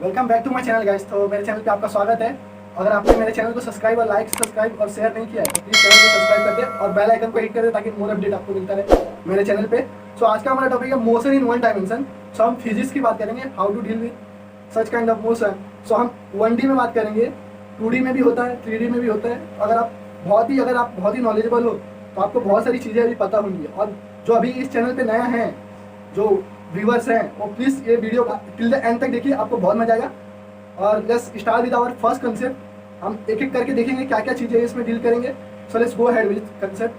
Welcome back to my channel guys. तो मेरे channel पे आपका स्वागत है। अगर आपने मेरे चैनल को सब्सक्राइब और शेयर नहीं किया है तो प्लीज़ चैनल को सब्सक्राइब कर दे और बेल आइकन को हिट कर दे ताकि मोर अपडेट आपको मिलता रहे मेरे चैनल पे। सो आज का हमारा टॉपिक है motion in one dimension. So हम फिजिक्स की बात करेंगे, how to deal with such kind of motion. So हम 1D में बात करेंगे, 2D में भी होता है, 3D में भी होता है। अगर आप बहुत ही नॉलेजेबल हो तो आपको बहुत सारी चीज़ें अभी पता होंगी। और जो अभी इस चैनल पे नया है, जो व्यूवर्स हैं, वो प्लीज़ ये वीडियो टिल द एंड तक देखिए, आपको बहुत मजा आएगा। और let's start with our first concept. हम एक एक करके देखेंगे क्या क्या चीज़ें इसमें डील करेंगे। So let's go ahead with concept.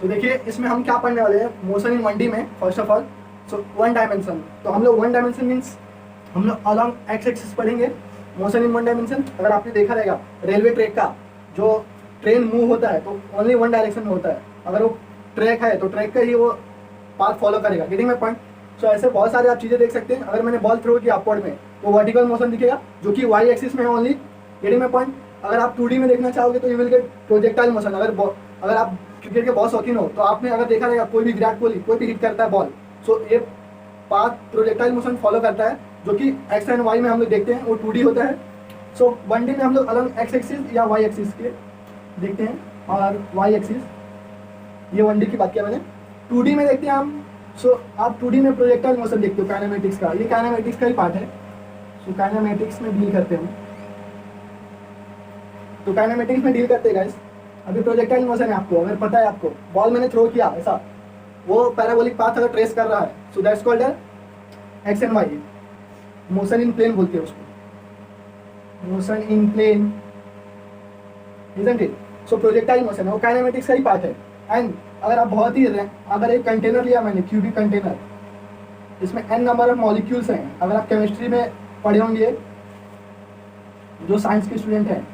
तो देखिए इसमें हम क्या पढ़ने वाले हैं मोशन इन 1D में। First of all so one dimension, तो हम लोग वन डायमेंशन मीन्स हम लोग अलॉन्ग एक्स एक्सिस पढ़ेंगे मोशन इन वन डायमेंशन। अगर आपने देखा रहेगा रेलवे ट्रैक का, जो ट्रेन मूव होता है तो ओनली वन डायरेक्शन में होता है। अगर वो ट्रैक है तो ट्रैक का ही वो पाथ फॉलो करेगा। Getting my point. सो ऐसे बहुत सारे आप चीज़ें देख सकते हैं। अगर मैंने बॉल थ्रो किया अपवर्ड में तो वर्टिकल मोशन दिखेगा जो कि वाई एक्सिस में है ओनली। Getting my point. अगर आप 2D में देखना चाहोगे तो you will gate projectile motion. अगर आप क्रिकेट के बहुत शौकीन हो तो आपने अगर देखा रहेगा कोई भी विराट कोहली कोई भी हिट करता है बॉल, सो ये पाथ प्रोजेक्टाइल मोशन फॉलो करता है जो कि एक्स एंड वाई में हम लोग देखते हैं, वो 2D होता है। सो 1D में हम लोग अलग एक्स एक्सिस या वाई एक्सिस के देखते हैं और वाई एक्सिस, ये 1D की बात किया मैंने। 2D में देखते हैं हम। सो आप 2D में प्रोजेक्टाइल मोशन देखते हो काइनेमेटिक्स का, ये काइनेमेटिक्स का ही पार्ट है। सो काइनेमेटिक्स में डील करते हैं, तो काइनेमेटिक्स में डील करते हैं गाइस। अभी प्रोजेक्टाइल मोशन है, आपको अगर पता है, आपको बॉल मैंने थ्रो किया ऐसा, वो पैराबोलिक पाथ अगर ट्रेस कर रहा है, so that's called X and Y motion in plane बोलते हैं उसको, motion in plane, isn't it. So projectile motion है, वो काइनेमेटिक्स का ही पार्ट है। एंड अगर आप अगर एक कंटेनर लिया मैंने, क्यूबिक कंटेनर, इसमें n नंबर ऑफ मॉलिक्यूल्स हैं। अगर आप केमिस्ट्री में पढ़े होंगे, जो साइंस के स्टूडेंट हैं,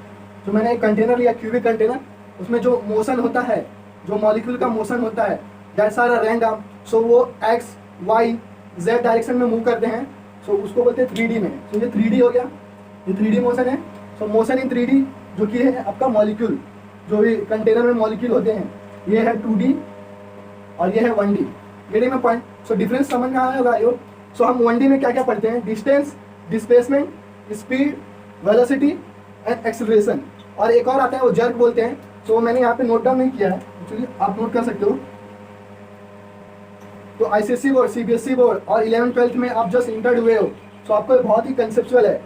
तो मैंने एक कंटेनर लिया क्यूबिक कंटेनर, उसमें जो मोशन होता है, जो मॉलिक्यूल का मोशन होता है, दैट्स आर रैंडम। सो वो एक्स वाई जेड डायरेक्शन में मूव करते हैं। सो उसको बोलते हैं 3D में। सो ये 3D हो गया, ये 3D मोशन है। सो मोशन इन 3D जो कि है आपका मॉलिक्यूल, जो भी कंटेनर में मॉलिक्यूल होते हैं, ये है 2D और ये है 1D। Getting my point. So difference समझ में आया होगा यो। सो हम 1D में क्या क्या पढ़ते हैं, distance, displacement, speed, velocity and acceleration. और एक और आता है वो जर्क बोलते हैं। सो मैंने यहाँ पे नोट डाउन नहीं किया है, एक्चुअली आप नोट कर सकते हो। तो ICSE बोर्ड, CBSE बोर्ड और 11th-12th में आप जस्ट इंटर्ड हुए हो, सो आपको बहुत ही कंसेप्चुअल है।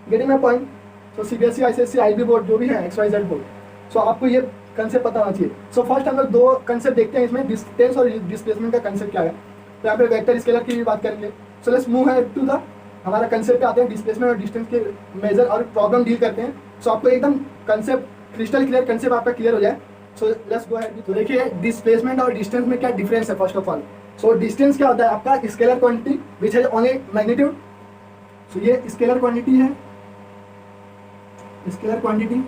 Getting my point. So CBSE, ICSE, IB board जो भी है, XYZ बोर्ड, सो आपको ये कंसेप्ट पता होना चाहिए। सो फर्स्ट हम लोग दो कंसेप्ट देखते हैं इसमें, डिस्टेंस और डिस्प्लेसमेंट का कंसेप्ट क्या है। तो यहाँ पे वेक्टर स्केलर की भी बात करेंगे। सो लेट्स मूव है टू द हमारा कंसेप्ट पे आते हैं, डिस्प्लेसमेंट और डिस्टेंस के मेजर और प्रॉब्लम डील करते हैं। सो आपको एकदम कंसेप्ट क्रिस्टल क्लियर कंसेप्ट आपका क्लियर हो जाए। So let's go ahead. तो देखिए डिस्प्लेसमेंट और डिस्टेंस में क्या डिफरेंस है first of all. So distance क्या होता है, आपका scalar quantity which has only magnitude. So ये स्केलर क्वांटिटी है, स्केलर क्वांटिटी,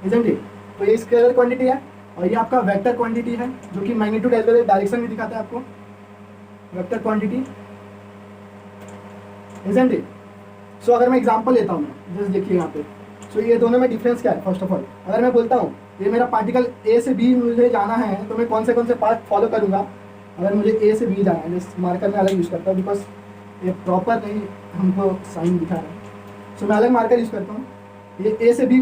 इजंट इट। तो ये स्केलर क्वांटिटी है और ये आपका वेक्टर क्वांटिटी है जो कि magnitude as well as direction भी दिखाता है आपको, vector quantity, isn't it. So अगर मैं एग्जांपल लेता हूँ, जस्ट देखिए यहाँ पे। सो ये दोनों में डिफरेंस क्या है फर्स्ट ऑफ ऑल। अगर मैं बोलता हूँ ये मेरा पार्टिकल A से B मुझे जाना है, तो मैं कौन से पाथ फॉलो करूँगा। अगर मुझे A से B जाना है, जिस मार्कर में अलग यूज़ करता हूँ बिकॉज ये प्रॉपर नहीं हमको साइन दिखा रहा है। सो मैं अलग मार्कर यूज़ करता हूँ। ये A से B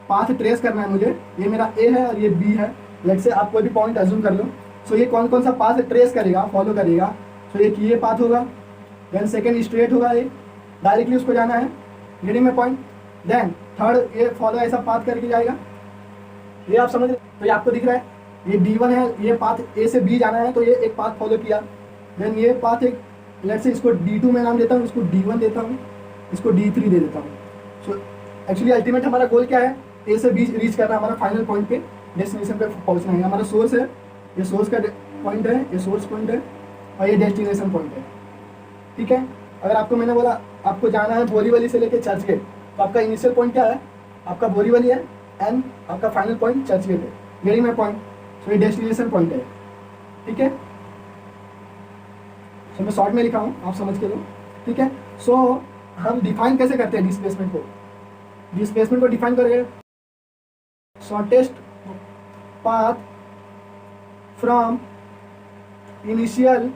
पाथ ट्रेस करना है मुझे, ये मेरा A है और ये B है। लेट से आप कोई भी पॉइंट अज्यूम कर लो। सो ये कौन सा पाथ ट्रेस करेगा, फॉलो करेगा। सो ये पाथ होगा, देन सेकेंड स्ट्रेट होगा, ये डायरेक्टली उसको जाना है। Getting my point. Then third ये फॉलो ऐसा पाथ करके जाएगा, ये आप समझ। तो ये आपको दिख रहा है, ये D1 है, ये पाथ A से B जाना है, तो ये एक पाथ फॉलो किया। देन ये पाथ एक, लेट से इसको D2 में नाम देता हूँ, इसको D1 देता हूँ, इसको D3 दे देता हूँ। सो एक्चुअली अल्टीमेट हमारा गोल क्या है, A से B रीच करना, हमारा फाइनल पॉइंट पे, डेस्टिनेशन पे पहुँचना है। हमारा सोर्स है, ये सोर्स का पॉइंट है, ये सोर्स पॉइंट है और ये डेस्टिनेशन पॉइंट है। ठीक है। अगर आपको मैंने बोला आपको जाना है बोरीवली से लेके चर्च गेट, तो आपका इनिशियल पॉइंट क्या है, आपका बोरीवली है एंड आपका फाइनल पॉइंट चर्च गेट है। Getting my point. सो ये डेस्टिनेशन पॉइंट है। ठीक है। सो मैं शॉर्ट में लिखा हूँ, आप समझ के लो। ठीक है। सो हम डिफाइन कैसे करते हैं डिस्प्लेसमेंट को। डिस्प्लेसमेंट को डिफाइन करेंगे, shortest path from initial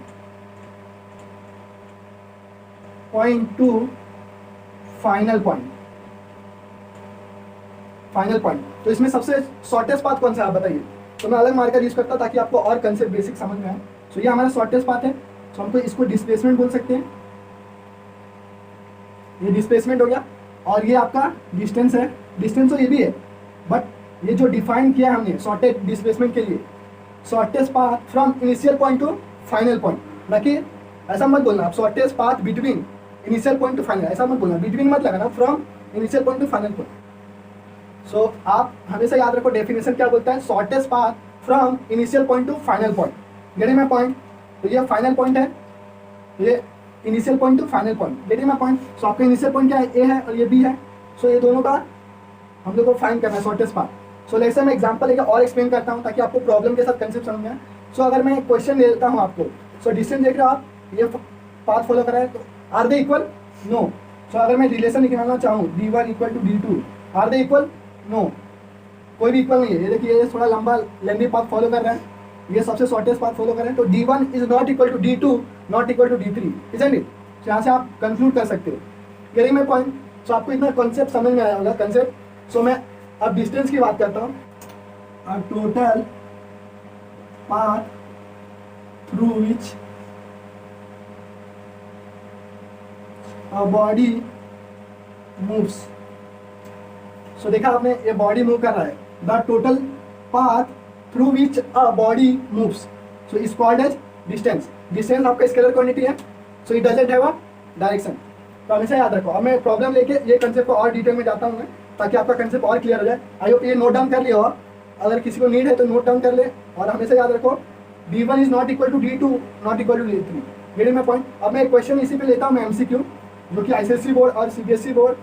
point to final point. तो इसमें सबसे शॉर्टेस्ट पाथ कौन सा है आप बताइए। तो मैं अलग मार्कर यूज करता हूँ ताकि आपको और कंसेप्ट बेसिक समझ में आए। तो ये हमारा शॉर्टेस्ट पाथ है, तो हमको इसको डिस्प्लेसमेंट बोल सकते हैं। ये डिस्प्लेसमेंट हो गया, और ये आपका डिस्टेंस है। डिस्टेंस तो ये भी है, बट ये जो डिफाइन किया है हमने शॉर्टेस्ट डिस्प्लेसमेंट के लिए, shortest path from initial point to final point. बाकी ऐसा मत बोलना आप shortest path between initial point to final, ऐसा मत बोलना, बिटवीन मत लगाना, from initial point to final point. So आप हमेशा याद रखो डेफिनेशन क्या बोलता है, shortest path from initial point to final point. Getting my point. तो ये फाइनल पॉइंट है, ये initial point to final point. Getting my point. सो आपका इनिशियल पॉइंट क्या है, ए है, और ये बी है। सो ये दोनों का हम लोग को फाइंड करना है shortest path. So let's say मैं एग्जांपल लेकर और एक्सप्लेन करता हूँ ताकि आपको प्रॉब्लम के साथ कंसेप्ट समझ में आए। सो अगर मैं एक क्वेश्चन दे देता हूँ आपको, सो डिस्टेंस देख रहे हो आप, ये पाथ फॉलो कर रहा है, तो are they equal, no. So अगर मैं रिलेशन निकालना चाहूँ d1 equal to d2, are they equal, no, कोई भी इक्वल नहीं है। ये देखिए ये थोड़ा लंबा लेंदी पाथ फॉलो कर रहा है, ये सबसे शॉर्टेस्ट पाथ फॉलो कर रहे हैं। तो d1 is not equal to d2 not equal to d3, isn't it. तो यहाँ से आप कंक्लूड कर सकते हो। Getting my point. सो आपको इतना कॉन्सेप्ट समझ में आया होगा कंसेप्ट। सो मैं अब डिस्टेंस की बात करता हूँ। Total path through which a body moves. So देखा आपने, ये बॉडी मूव कर रहा है। The total path through which a body moves, so is called as distance. Distance आपका स्केलर क्वांटिटी है, so it doesn't have a direction. तो हमेशा याद रखो। अब मैं प्रॉब्लम लेके ये कंसेप्ट को और डिटेल में जाता हूँ मैं, ताकि आपका कंसेप्ट और क्लियर हो जाए। आई होप ये नोट डाउन कर लिया हो, अगर किसी को नीड है तो नोट डाउन कर ले। और हमेशा याद रखो d1 is not equal to d2 not equal to d3। Getting my point. अब मैं एक क्वेश्चन इसी पे लेता हूँ, मैं MCQ, जो कि ICSE बोर्ड और CBSE बोर्ड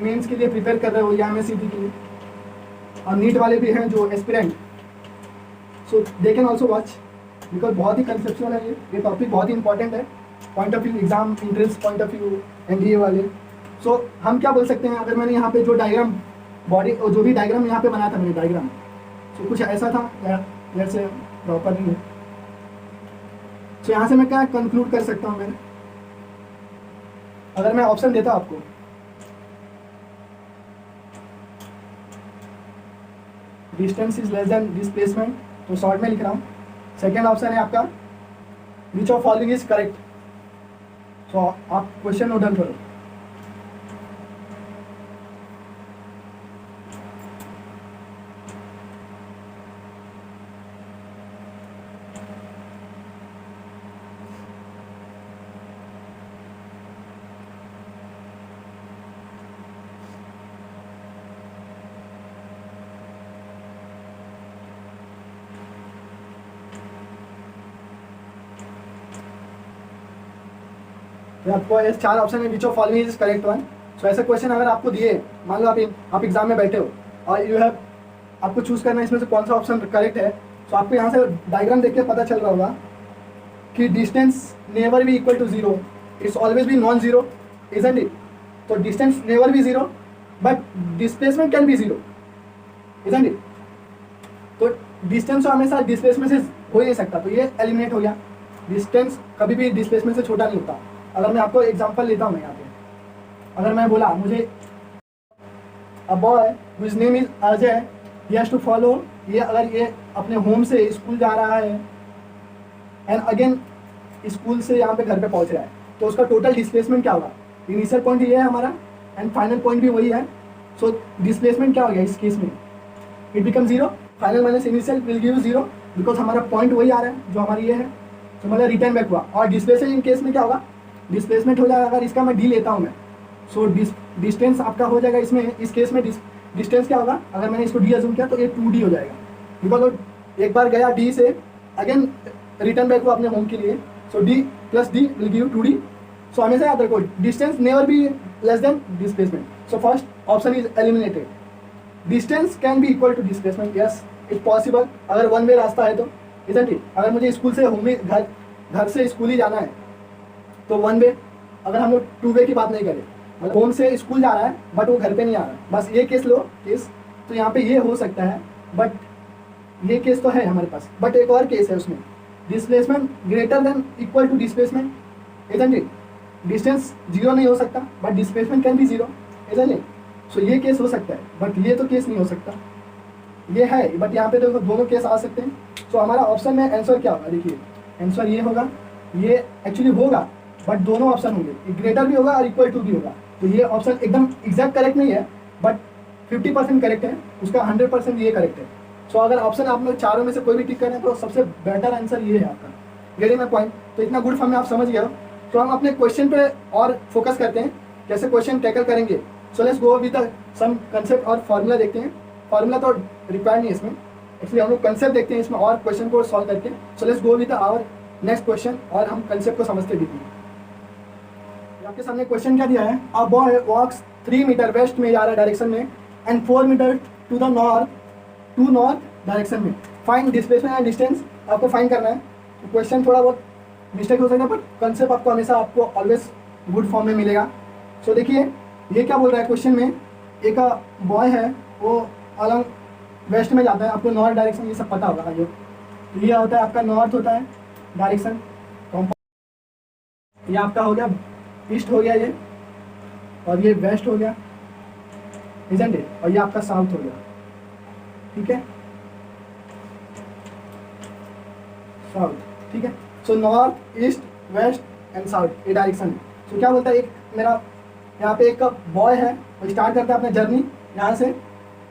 मेंस के लिए प्रिपेयर कर रहे हो या MSCT के लिए, और नीट वाले भी हैं जो aspirant, so they can also watch, because बहुत ही कंसेप्चुअल है ये टॉपिक बहुत ही इंपॉर्टेंट है point of view exam entrance point of view NDA वाले। सो हम क्या बोल सकते हैं, अगर मैंने यहाँ पे जो डायग्राम बॉडी जो भी डायग्राम यहाँ पे बनाया था मैंने डायग्राम, सो कुछ ऐसा था, जैसे प्रॉपर नहीं है। सो यहाँ से मैं क्या कंक्लूड कर सकता हूँ मैं, अगर मैं ऑप्शन देता आपको, distance is less than displacement, तो शॉर्ट में लिख रहा हूँ। सेकेंड ऑप्शन है आपका which of following is correct. So आप क्वेश्चन नोट डाउन करो। आपको ये 4 ऑप्शन है, which of following is correct one. So ऐसा क्वेश्चन अगर आपको दिए, मान लो आप एग्जाम में बैठे हो और यू हैव, आपको चूज करना है इसमें से कौन सा ऑप्शन करेक्ट है। सो आपको यहाँ से डायग्राम देख के पता चल रहा होगा कि distance never be equal to 0, it's always be non zero, isn't it. तो distance never be 0 but displacement can be 0, isn't it. तो डिस्टेंस हमेशा डिस्प्लेसमेंट से हो ही नहीं सकता, तो ये एलिमिनेट हो गया। डिस्टेंस कभी भी डिस्प्लेसमेंट से छोटा नहीं होता। अगर मैं आपको एग्जांपल लेता हूँ, मैं यहाँ पे अगर मैं बोला मुझे a boy whose name is Ajay, he has to follow, ये अगर ये अपने होम से स्कूल जा रहा है एंड अगेन स्कूल से यहाँ पे घर पे पहुँच रहा है, तो उसका टोटल डिस्प्लेसमेंट क्या होगा। इनिशियल पॉइंट ये है हमारा एंड फाइनल पॉइंट भी वही है। सो डिस्प्लेसमेंट क्या हो गया इस केस में, it become 0। Final minus initial will give 0 because हमारा पॉइंट वही आ रहा है जो हमारी ये है, तो मतलब रिटर्न बैक हुआ। और डिस्प्लेसमेंट इन केस में क्या होगा, डिस्प्लेसमेंट हो जाएगा, अगर इसका मैं डी लेता हूँ मैं, सो डिस्टेंस आपका हो जाएगा इसमें, इस केस में डिस्टेंस क्या होगा, अगर मैंने इसको डी अज्यूम किया तो ये 2D हो जाएगा, बिकॉज एक बार गया डी से अगेन रिटर्न बैक हुआ अपने होम के लिए। So D plus D will give 2D। So हमेशा याद रखो distance never be less than displacement. So first option is eliminated. Distance can be equal to displacement, yes it possible, अगर one way रास्ता है तो, isn't it. अगर मुझे school से होम घर से स्कूल ही जाना है तो वन वे, अगर हम लोग 2 वे की बात नहीं करें, मतलब होम से स्कूल जा रहा है बट वो घर पे नहीं आ रहा है, बस ये केस लो केस, तो यहाँ पे ये हो सकता है, बट ये केस तो है हमारे पास, बट एक और केस है उसमें, displacement greater than equal to displacement, isn't it? Distance zero नहीं हो सकता but displacement can be zero, isn't it? So ये केस हो सकता है बट ये तो केस नहीं हो सकता, ये है बट यहाँ पे देखो दोनों केस आ सकते हैं। सो हमारा ऑप्शन में आंसर क्या होगा, देखिए आंसर ये होगा, ये एक्चुअली होगा बट दोनों ऑप्शन होंगे, ग्रेटर भी होगा और इक्वल टू भी होगा। तो ये ऑप्शन एकदम एग्जैक्ट करेक्ट नहीं है बट 50% करेक्ट है, उसका 100% ये करेक्ट है। सो अगर ऑप्शन आप लोग चारों में से कोई भी टिक करें तो सबसे बेटर आंसर ये है आपका, गेटिंग माय पॉइंट? तो इतना गुड फॉर्म में आप समझ गए हो। तो हम अपने क्वेश्चन पे और फोकस करते हैं, कैसे क्वेश्चन टैकल करेंगे। So let's go with some concept और फार्मूला देखते हैं। फार्मूला तो रिक्वायर्ड नहीं है इसमें, इसलिए हम लोग कंसेप्ट देखते हैं इसमें और क्वेश्चन को सॉल्व करके। So let's go with our next question और हम कंसेप्ट को समझते भी हैं। आपके सामने क्वेश्चन क्या दिया है, a boy walks 3 metre west में जा रहा है डायरेक्शन में and 4 metre to the north direction में, फाइंड डिस्प्लेसमेंट एंड डिस्टेंस आपको फाइंड करना है। तो क्वेश्चन थोड़ा बहुत मिस्टेक हो सकता है बट कंसेप्ट आपको हमेशा आपको ऑलवेज गुड फॉर्म में मिलेगा। सो देखिए ये क्या बोल रहा है क्वेश्चन में, एक बॉय है वो अलग वेस्ट में जाता है, आपको नॉर्थ डायरेक्शन ये सब पता होगा जो, तो ये होता है आपका नॉर्थ होता है डायरेक्शन, ये आपका हो गया ईस्ट हो गया ये, और ये वेस्ट हो गया, इजंट इट? और ये आपका साउथ हो गया, ठीक है, साउथ, ठीक है। So north east west and south ये डायरेक्शन। सो क्या बोलता है, एक मेरा यहाँ पे एक बॉय है, वो स्टार्ट करता है अपना जर्नी यहाँ से,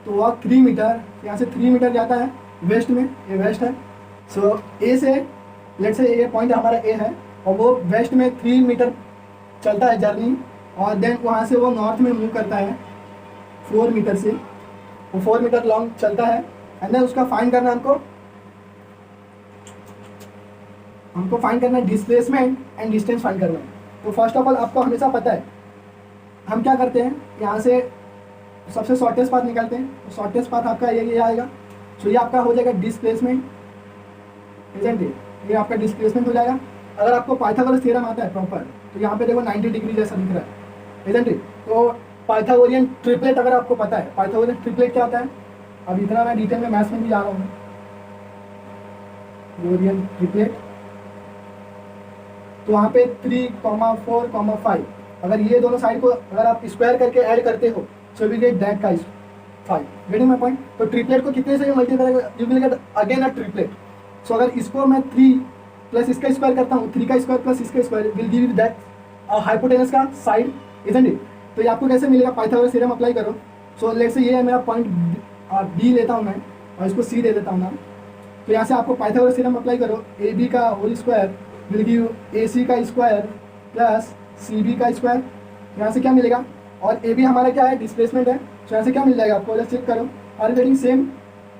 तो वह 3 मीटर, यहाँ से 3 मीटर जाता है वेस्ट में, ये वेस्ट है। सो ए से लेट्स से ये पॉइंट हमारा ए है और वो वेस्ट में 3 मीटर चलता है जर्नी, और देन वहाँ से वो नॉर्थ में मूव करता है 4 मीटर से, वो 4 मीटर लॉन्ग चलता है। एंड देन उसका फाइंड करना हमको फाइंड करना है डिस्प्लेसमेंट एंड डिस्टेंस फाइंड करना है। तो फर्स्ट ऑफ ऑल आपको हमेशा पता है हम क्या करते हैं, यहाँ से सबसे शॉर्टेस्ट पाथ निकालते हैं, तो शॉर्टेस्ट पाथ आपका ये आएगा। सो ये आपका हो जाएगा डिस्प्लेसमेंट, इजंट इट? ये आपका डिस्प्लेसमेंट हो जाएगा। अगर आपको पाइथागोरस थ्योरम आता है प्रॉपर, तो यहाँ पे देखो 90 डिग्री जैसा दिख रहा है, इजंट इट? तो पाइथागोरियन ट्रिपलेट अगर आपको पता है, पाइथागोरियन ट्रिपलेट क्या होता है, अब इतना मैं डिटेल में मैथ्स में भी जा रहा हूँ, पाइथागोरियन ट्रिपलेट, तो वहाँ पे 3, 4, 5, अगर ये दोनों साइड को अगर आप स्क्वायर करके ऐड करते हो, सो विल गेट दैट का 5, गेटिंग माय पॉइंट? तो ट्रिपलेट को कितने से मल्टीप्लाई करेगा, you will get again a triplet. So अगर इसको मैं 3 प्लस इसका स्क्वायर करता हूँ, 3 का स्क्वायर प्लस इसका square will give that hypotenuse का साइड, इजंट इट? तो ये आपको कैसे मिलेगा, पाइथागोरस थ्योरम अप्लाई करो। सो लेट्स से ये है मेरा पॉइंट बी लेता हूँ मैं और इसको सी दे देता हूँ ना, तो यहाँ से आपको पाइथागोरस थ्योरम अप्लाई करो, ए बी का whole square will give A C का स्क्वायर प्लस सी बी का स्क्वायर, यहाँ से क्या मिलेगा, और ए बी हमारा क्या है, डिस्प्लेसमेंट है। सो यहाँ से क्या मिल जाएगा आपको, जस्ट चेक करो, आर गेटिंग सेम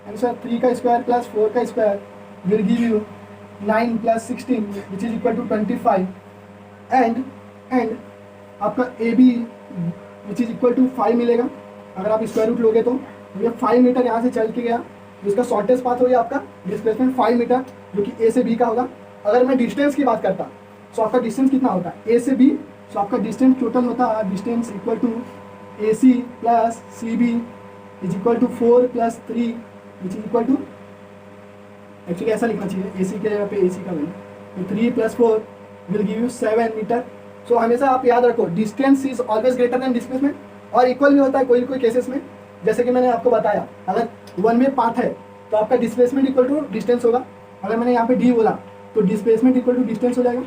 आंसर, 3 का स्क्वायर प्लस 4 का square will give you 9 plus 16 which is equal to 25, and आपका A B which is equal to 5 मिलेगा। अगर आप स्क्वायर रूट लोगे तो ये 5 मीटर यहाँ से चल के गया, जिसका शॉर्टेस्ट पाथ हो गया आपका डिस्प्लेसमेंट 5 मीटर, जो कि ए से बी का होगा। अगर मैं डिस्टेंस की बात करता, सो आपका डिस्टेंस कितना होता है ए से बी, सो आपका डिस्टेंस टोटल होता है distance equal to A C plus C B is equal to 4 plus 3 which is equal to, actually ऐसा लिखना चाहिए, ए सी के जगह पे ए सी का वैल्यू, तो 3 plus 4 will give you 7 metre. So हमेशा आप याद रखो distance is always greater than displacement, और इक्वल भी होता है कोई केसेस में, जैसे कि मैंने आपको बताया अगर 1 वे पाथ है तो आपका डिस्प्लेसमेंट इक्वल टू डिस्टेंस होगा। अगर मैंने यहाँ पे डी बोला तो डिस्प्लेसमेंट इक्वल टू डिस्टेंस हो जाएगा।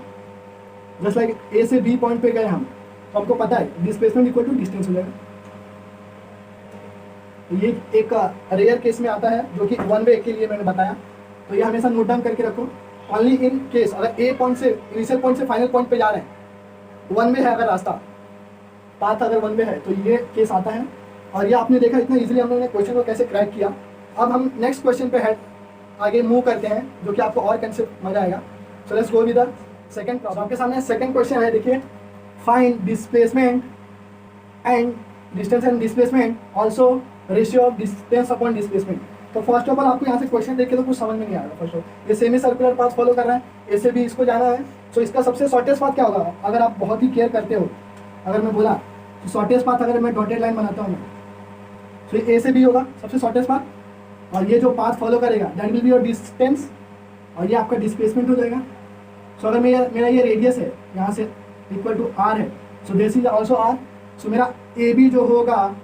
जस्ट लाइक ए से बी पॉइंट पे गए हम, तो हमको पता है डिस्प्लेसमेंट इक्वल टू डिस्टेंस हो जाएगा। ये एक रेयर केस में आता है जो कि 1 वे के लिए मैंने बताया, तो ये हमेशा नोट डाउन करके रखो। ओनली इन केस अगर ए पॉइंट से इनिशियल पॉइंट से फाइनल पॉइंट पे जा रहे हैं, 1 वे है अगर रास्ता पाथ अगर 1 वे है, तो ये केस आता है। और ये आपने देखा इतना इजीली हम लोगों ने क्वेश्चन को कैसे क्रैक किया। अब हम नेक्स्ट क्वेश्चन पे हेड आगे मूव करते हैं, जो कि आपको और कंसेप्ट मजा आएगा। सो let's go with the second problem. आपके सामने सेकंड क्वेश्चन है, देखिए, find displacement and distance and displacement also ratio of distance upon displacement. तो फर्स्ट ऑफ ऑल आपको यहाँ से क्वेश्चन देख के तो कुछ समझ में नहीं आएगा। फर्स्ट ऑफ ये सेमी सर्कुलर पाथ फॉलो कर रहा है, ए से बी इसको जाना है। सो इसका सबसे शॉर्टेस्ट पाथ क्या होगा, अगर आप बहुत ही केयर करते हो, अगर मैं बोला तो शॉर्टेस्ट पाथ अगर मैं डॉटेड लाइन बनाता हूँ, तो ए से बी होगा सबसे शॉर्टेस्ट पाथ, और ये जो पाथ फॉलो करेगा that will be your distance, और ये आपका डिस्प्लेसमेंट हो जाएगा। सो अगर मेरा ये रेडियस है यहाँ से इक्वल टू आर है, so this is also R. So मेरा ए बी जो होगा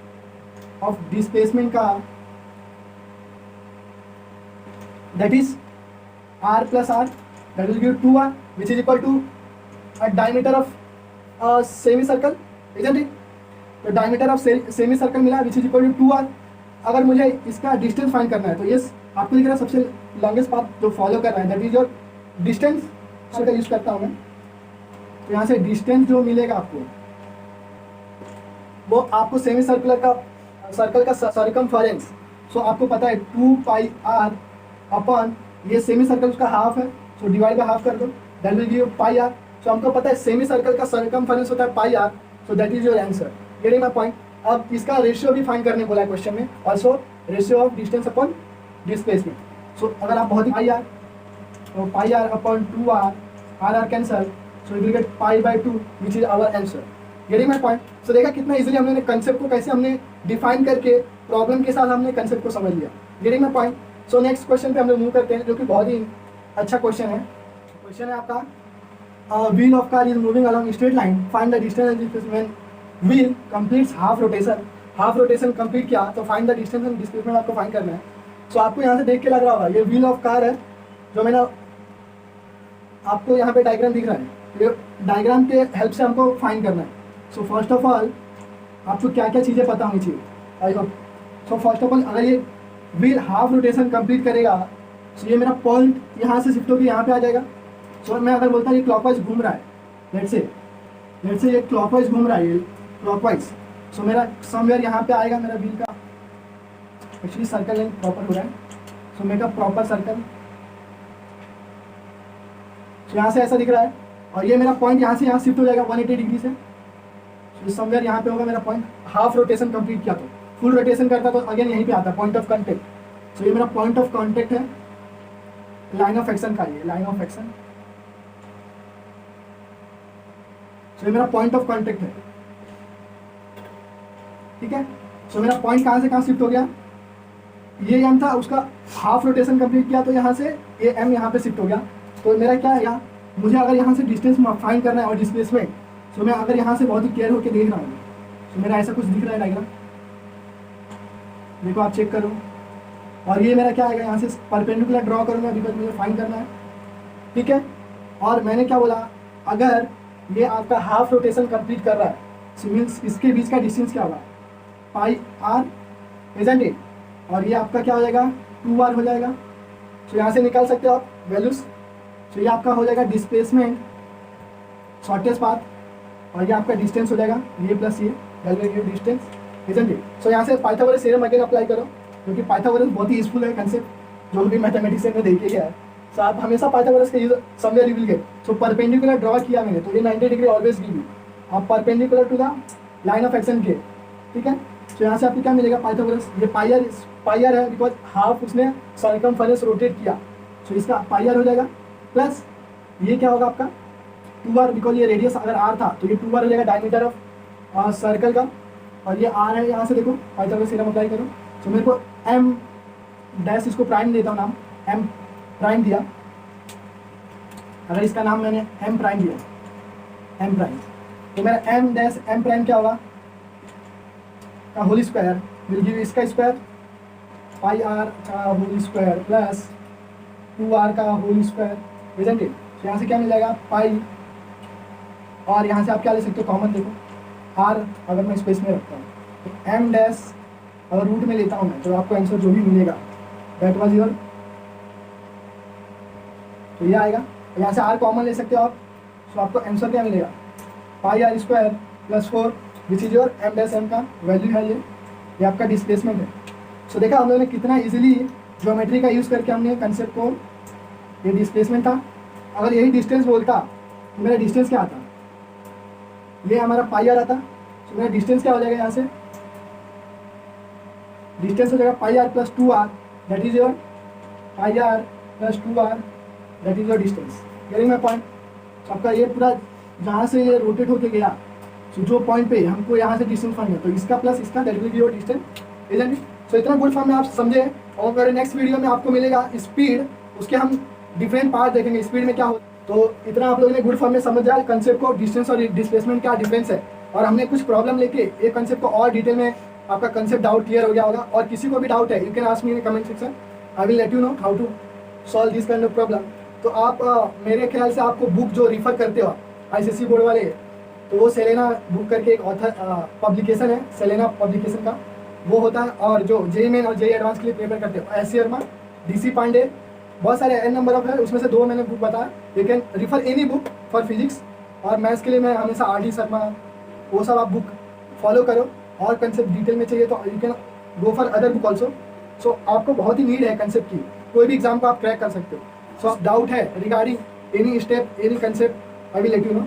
ऑफ डिस्प्लेसमेंट का that is R plus R, that will give 2r which is equal to a diameter of semi circle, isn't it? तो diameter of semi circle मिला which is equal to 2r। अगर मुझे इसका distance find करना है तो yes आपको दिख रहा है सबसे लॉन्गेस्ट पाथ जो फॉलो कर रहा है दैट इज योर डिस्टेंस। का यूज करता हूँ मैं, तो यहाँ से डिस्टेंस जो मिलेगा आपको वो आपको सेमी सर्कुलर का सर्कल का सर्कमफरेंस, सो आपको पता है 2πr अपॉन ये सेमी सर्कल उसका हाफ है, सो डिवाइड बाय हाफ कर दो, दैट विल गिव πr। सो हमको पता है सेमी सर्कल का सर्कमफरेंस होता है πr, so that is your answer. Getting my point? अब इसका रेशियो भी फाइंड करने बोला है क्वेश्चन में, also ratio of distance upon displacement. So अगर आप बहुत ही πr, तो πr upon 2r, r cancel, so you will get π/2 which is our answer. Getting my point? So देखा कितना इजीली हमने कंसेप्ट को कैसे हमने डिफाइन करके प्रॉब्लम के साथ हमने कंसेप्ट को समझ लिया। Getting my point? So next question पे हम लोग मूव करते हैं जो कि बहुत ही अच्छा क्वेश्चन है। क्वेश्चन है आपका wheel of car is moving along straight line, find the distance when wheel completes half rotation. Half rotation complete किया तो find the distance and displacement आपको फाइंड करना है। सो आपको यहाँ से देख के लग रहा होगा ये व्हील ऑफ कार है, जो मैंने आपको यहाँ पे डायग्राम दिख रहा है, ये डायग्राम के हेल्प से हमको फाइंड करना है। सो फर्स्ट ऑफ ऑल आपको क्या क्या चीज़ें पता होनी चाहिए I hope. So first of all अगर ये व्हील हाफ रोटेशन कंप्लीट करेगा तो ये मेरा पॉइंट यहाँ से शिफ्ट होकर यहाँ पे आ जाएगा। सो मैं अगर बोलता हूँ ये क्लॉकवाइज घूम रहा है, लेट्स से ये क्लॉकवाइज घूम रहा है, ये क्लॉकवाइज, सो मेरा समवेयर यहाँ पे आएगा मेरा व्हील का, एक्चुअली सर्कल नहीं प्रॉपर हो रहा है, सो मेरा प्रॉपर सर्कल, सो यहाँ से ऐसा दिख रहा है, और ये मेरा पॉइंट यहाँ से यहाँ शिफ्ट हो जाएगा 180 डिग्री से, सो समवेयर यहाँ पे होगा मेरा पॉइंट। हाफ रोटेशन कंप्लीट किया तो फुल रोटेशन करता तो अगेन यहीं पे आता पॉइंट ऑफ कॉन्टेक्ट। सो ये मेरा पॉइंट ऑफ कॉन्टेक्ट है लाइन ऑफ एक्शन का, ये लाइन ऑफ एक्शन, सो ये मेरा पॉइंट ऑफ कॉन्टेक्ट है, ठीक है। सो मेरा पॉइंट कहाँ से कहाँ शिफ्ट हो गया, ये एम था, उसका हाफ रोटेशन कंप्लीट किया तो यहाँ से ये एम यहाँ पे शिफ्ट हो गया। तो मेरा क्या है, मुझे अगर यहाँ से डिस्टेंस फाइंड करना है और डिस्प्लेसमेंट, सो मैं अगर यहाँ से बहुत ही केयर होकर देख रहा हूँ, सो मेरा ऐसा कुछ दिख रहा है डायग्राम, देखो आप चेक करो, और ये मेरा क्या आएगा, यहाँ से परपेंडिकुलर ड्रॉ करूँगा बिकॉज मुझे फाइंड करना है, ठीक है। और मैंने क्या बोला, अगर ये आपका हाफ रोटेशन कंप्लीट कर रहा है, सो मीन्स इसके बीच का डिस्टेंस क्या होगा, πr, इजंट इट? और ये आपका क्या हो जाएगा, 2r हो जाएगा। सो यहाँ से निकाल सकते हो आप वैल्यूज। सो ये आपका हो जाएगा डिस्प्लेसमेंट शॉर्टेस्ट पाथ, और ये आपका डिस्टेंस हो जाएगा ये प्लस ये वैल्यू डिस्टेंस, इजंट इट? सो यहाँ से पाइथागोरस थ्योरम अगेन अप्लाई करो, क्योंकि पाइथागोरस बहुत ही यूजफुल है कंसेप्ट, जो भी मैथमेटिक्स में देखे गया है। सो आप हमेशा पाइथागोरस का use somewhere you will get. So perpendicular draw किया मैंने तो ये 90 डिग्री ऑलवेज गिव यू, आप perpendicular to the line of action के, ठीक है। तो यहाँ से आपको क्या मिलेगा, पाइथागोरस, ये पायर है बिकॉज हाफ उसने सर्कमफरेंस रोटेट किया, सो इसका पायर हो जाएगा, प्लस ये क्या होगा आपका 2r, बिकॉज ये रेडियस अगर r था तो ये 2r हो जाएगा डायमीटर ऑफ सर्कल का, और ये r है, यहाँ से देखो पाइथागोरस थ्योरम अप्लाई करो। सो मेरे को m डैश, इसको प्राइम देता हूँ नाम, m प्राइम दिया, अगर इसका नाम मैंने m प्राइम दिया, m प्राइम, तो मेरा m डैश m प्राइम क्या होगा का होल स्क्वायर विल गिव इसका स्क्वायर πr का होल स्क्वायर प्लस 2r का होल स्क्वायर, इजंट इट? तो यहाँ से क्या मिल जाएगा पाई, और यहाँ से आप क्या ले सकते हो कॉमन, देखो r अगर मैं स्पेस में रखता हूँ तो m डैश अगर रूट में लेता हूँ मैं, तो आपको आंसर जो भी मिलेगा दैट वाज योर, तो ये आएगा। यहाँ से r कॉमन ले सकते हो आप, तो आपको आंसर क्या मिलेगा πr square plus 4 which is your m dash m का वैल्यू है, ये आपका डिस्प्लेसमेंट है। सो देखा हम लोगों ने कितना इजीली ज्योमेट्री का यूज़ करके हमने कंसेप्ट को, ये डिस्प्लेसमेंट था, अगर यही डिस्टेंस बोलता तो मेरा डिस्टेंस क्या आता, ये हमारा πr आता, तो मेरा डिस्टेंस क्या हो जाएगा, यहाँ से डिस्टेंस हो जाएगा πr plus 2r, that is your πr plus 2r, that is your distance. Getting my point? आपका ये पूरा जहाँ से ये रोटेट होके गया, सो जो पॉइंट पे हमको यहाँ से डिस्टेंस फाइंड है, तो इसका प्लस इसका that will be your distance, isn't it? तो इतना गुड फॉर्म में आप समझे। और मेरे नेक्स्ट वीडियो में आपको मिलेगा स्पीड, उसके हम डिफरेंट पार्ट देखेंगे, स्पीड में क्या हो। तो इतना आप लोगों ने गुड फॉर्म में समझ जाए कंसेप्ट को, डिस्टेंस और डिस्प्लेसमेंट क्या डिफरेंस है। और हमने कुछ प्रॉब्लम लेके ये कंसेप्ट को और डिटेल में, आपका कंसेप्ट डाउट क्लियर हो गया होगा। और किसी को भी डाउट है, you can ask me in comment section, I will let you know how to solve this kind of problem. तो आप मेरे ख्याल से आपको बुक जो रिफर करते हो ICSE बोर्ड वाले, तो वो सेलेना बुक करके एक ऑथर पब्लिकेशन है, सेलेना पब्लिकेशन का वो होता है। और जो JEE मेन और JEE एडवांस के लिए प्रिपेयर करते हो, SC वर्मा, DC पांडे, बहुत सारे n नंबर ऑफ है, उसमें से 2 मैंने बुक बताया। You can refer any book for physics. और मैथ्स के लिए मैं हमेशा RD शर्मा, वो सब आप बुक फॉलो करो। और कंसेप्ट डिटेल में चाहिए तो you can go for other book also. So आपको बहुत ही नीड है कंसेप्ट की, कोई भी एग्जाम को आप क्रैक कर सकते हो। सो डाउट है regarding any step, any concept, I will let you no.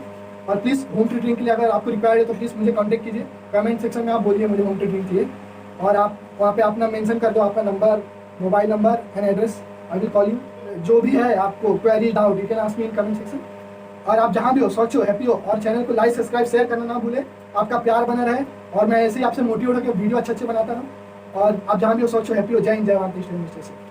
और प्लीज़ होम ट्यूटरिंग के लिए अगर आपको रिक्वायर्ड है तो प्लीज़ मुझे कॉन्टेक्ट कीजिए, कमेंट सेक्शन में आप बोलिए मुझे होम ट्यूटरिंग चाहिए। और आप वहाँ पे अपना मेंशन कर दो, आपका number, mobile number and address, I will call you. जो भी है आपको query doubt, you can ask me in comment section. और आप जहाँ भी हो, स्वच्छ हो, हैप्पी हो, और चैनल को लाइक, सब्सक्राइब, शेयर करना ना भूले। आपका प्यार बना रहे और मैं ऐसे ही आपसे मोटिवेट होकर वीडियो अच्छे बनाता रहूँ। और आप जहाँ भी हो, स्वच्छ हो, हैप्पी हो। जय हिंद, जय भारत।